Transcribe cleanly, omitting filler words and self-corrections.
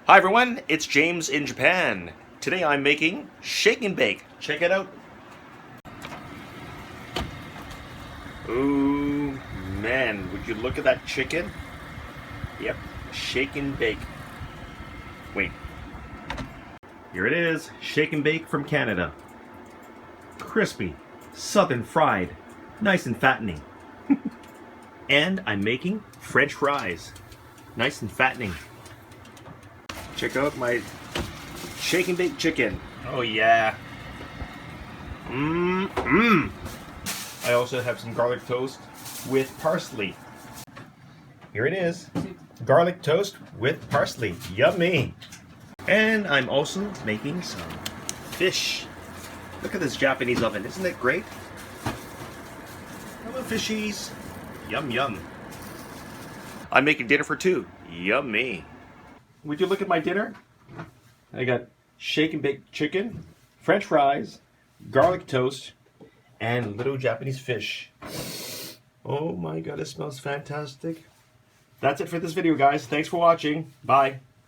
Hi everyone, it's James in Japan. Today I'm making shake and bake. Check it out. Ooh, man, would you look at that chicken? Yep, shake and bake. Wait. Here it is, shake and bake from Canada. Crispy, southern fried, nice and fattening. And I'm making French fries. Nice and fattening. Check out my shake and bake chicken. Oh yeah. I also have some garlic toast with parsley. Here it is. Garlic toast with parsley. Yummy. And I'm also making some fish. Look at this Japanese oven. Isn't it great? Hello fishies. Yum yum. I'm making dinner for two. Yummy. Would you look at my dinner? I got shake and bake chicken, French fries, garlic toast, and little Japanese fish. Oh my god, it smells fantastic. That's it for this video, guys. Thanks for watching. Bye.